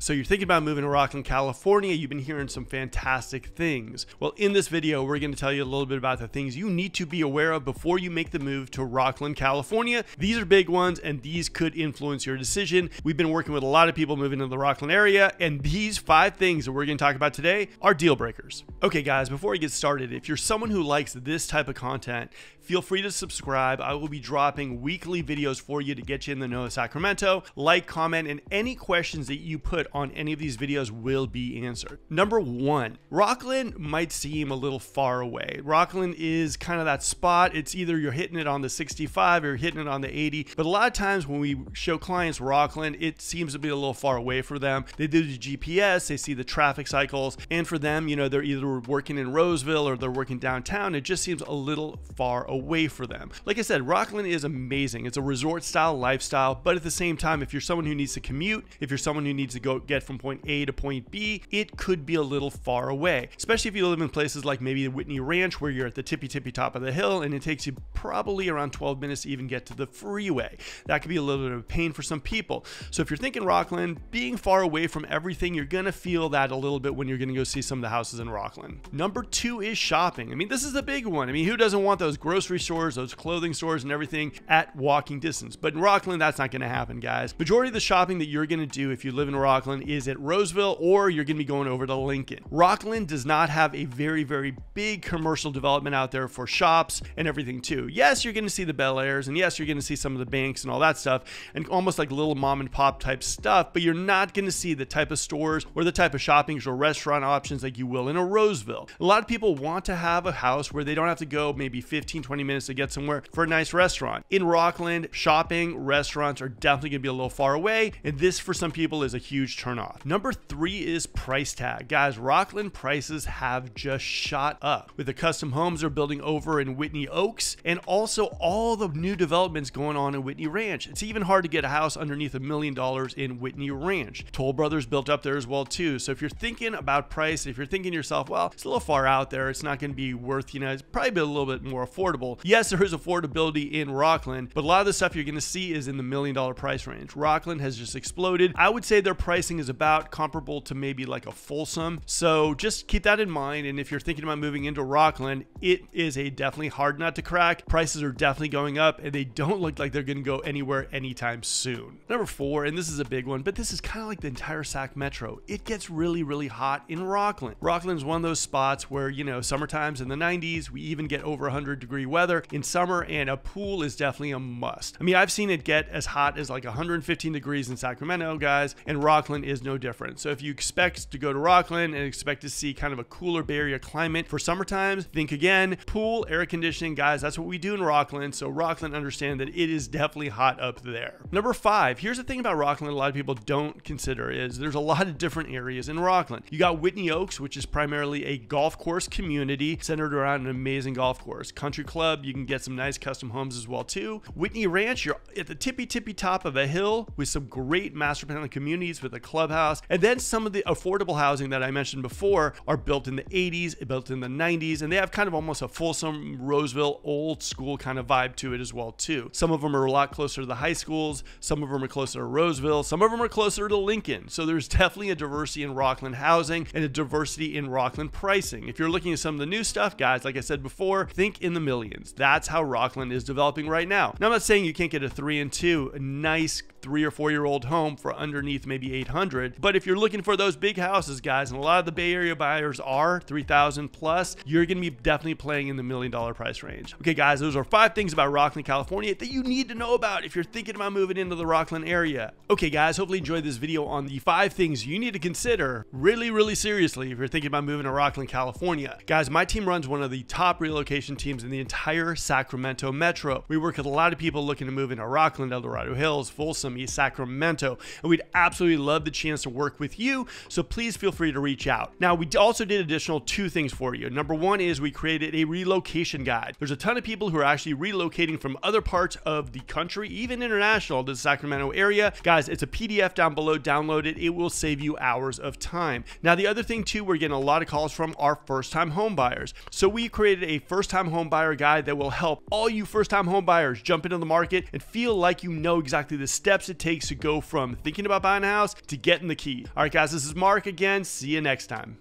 So you're thinking about moving to Rocklin, California. You've been hearing some fantastic things. Well, in this video, we're going to tell you a little bit about the things you need to be aware of before you make the move to Rocklin, California. These are big ones, and these could influence your decision. We've been working with a lot of people moving to the Rocklin area, and these 5 things that we're going to talk about today are deal breakers. Okay, guys, before we get started, if you're someone who likes this type of content, feel free to subscribe. I will be dropping weekly videos for you to get you in the know of Sacramento. Like, comment, and any questions that you put on any of these videos will be answered. Number 1, Rocklin might seem a little far away. Rocklin is kind of that spot. It's either you're hitting it on the 65 or you're hitting it on the 80. But a lot of times when we show clients Rocklin, it seems to be a little far away for them. They do the GPS, they see the traffic cycles, and for them, you know, they're either working in Roseville or they're working downtown. It just seems a little far away for them. Like I said, Rocklin is amazing. It's a resort style lifestyle, but at the same time, if you're someone who needs to commute, if you're someone who needs to go get from point A to point B, it could be a little far away, especially if you live in places like maybe the Whitney Ranch where you're at the tippy top of the hill and it takes you probably around 12 minutes to even get to the freeway. That could be a little bit of a pain for some people. So if you're thinking Rocklin, being far away from everything, you're gonna feel that a little bit when you're gonna go see some of the houses in Rocklin. Number 2 is shopping. I mean, this is a big one. I mean, who doesn't want those grocery stores, those clothing stores and everything at walking distance? But in Rocklin, that's not gonna happen, guys. Majority of the shopping that you're gonna do if you live in Rocklin is at Roseville, or you're gonna be going over to Lincoln. Rocklin does not have a very big commercial development out there for shops and everything too. Yes, you're gonna see the Bel Airs, and yes, you're gonna see some of the banks and all that stuff, and almost like little mom and pop type stuff, but you're not gonna see the type of stores or the type of shopping or restaurant options like you will in a Roseville. A lot of people want to have a house where they don't have to go maybe 15-20 minutes to get somewhere for a nice restaurant. In Rocklin, shopping, restaurants are definitely gonna be a little far away, and this for some people is a huge turnoff. Number 3 is price tag. Guys, Rocklin prices have just shot up with the custom homes they're building over in Whitney Oaks, and also all the new developments going on in Whitney Ranch. It's even hard to get a house underneath $1 million in Whitney Ranch. Toll Brothers built up there as well too. So if you're thinking about price, if you're thinking to yourself, well, it's a little far out there, it's not going to be worth, you know, it's probably a little bit more affordable. Yes, there is affordability in Rocklin, but a lot of the stuff you're going to see is in the $1 million price range. Rocklin has just exploded. I would say their pricing is about comparable to maybe like a Folsom. So just keep that in mind. And if you're thinking about moving into Rocklin, it is a definitely hard nut to crack. Prices are definitely going up, and they don't look like they're going to go anywhere anytime soon. Number 4, and this is a big one, but this is kind of like the entire Sac Metro. It gets really hot in Rocklin. Rocklin is one of those spots where, you know, summertimes in the 90s, we even get over 100-degree weather in summer, and a pool is definitely a must. I mean, I've seen it get as hot as like 115 degrees in Sacramento, guys, and Rocklin is no different. So if you expect to go to Rocklin and expect to see kind of a cooler Bay Area climate for summertime, think again. Pool, air conditioning, guys, that's what we do in Rocklin. So Rocklin, understand that it is definitely hot up there. Number 5, here's the thing about Rocklin a lot of people don't consider is there's a lot of different areas in Rocklin. You got Whitney Oaks, which is primarily a golf course community centered around an amazing golf course. Country club, you can get some nice custom homes as well too. Whitney Ranch, you're at the tippy top of a hill with some great master plan communities with a clubhouse, and then some of the affordable housing that I mentioned before are built in the 80s, built in the 90s, and they have kind of almost a Folsom, Roseville, old school kind of vibe to it as well too. Some of them are a lot closer to the high schools, some of them are closer to Roseville, some of them are closer to Lincoln. So there's definitely a diversity in Rocklin housing and a diversity in Rocklin pricing. If you're looking at some of the new stuff, guys, like I said before, think in the millions. That's how Rocklin is developing right now. Now, I'm not saying you can't get a 3 and 2, a nice 3 or 4 year old home for underneath maybe 800, but if you're looking for those big houses, guys, and a lot of the Bay Area buyers are 3,000 plus, you're going to be definitely playing in the $1 million price range. Okay, guys, those are 5 things about Rocklin, California that you need to know about if you're thinking about moving into the Rocklin area. Okay, guys, hopefully you enjoyed this video on the 5 things you need to consider really seriously if you're thinking about moving to Rocklin, California. Guys, my team runs one of the top relocation teams in the entire Sacramento metro. We work with a lot of people looking to move into Rocklin, El Dorado Hills, Folsom, East Sacramento, and we'd absolutely love the chance to work with you, so please feel free to reach out. Now, we also did additional 2 things for you. Number 1 is we created a relocation guide. There's a ton of people who are actually relocating from other parts of the country, even international, to the Sacramento area. Guys, it's a PDF down below. Download it. It will save you hours of time. Now, the other thing too, we're getting a lot of calls from our first-time home buyers. So we created a first-time home buyer guide that will help all you first-time home buyers jump into the market and feel like you know exactly the steps it takes to go from thinking about buying a house to getting the key. All right, guys, this is Mark again. See you next time.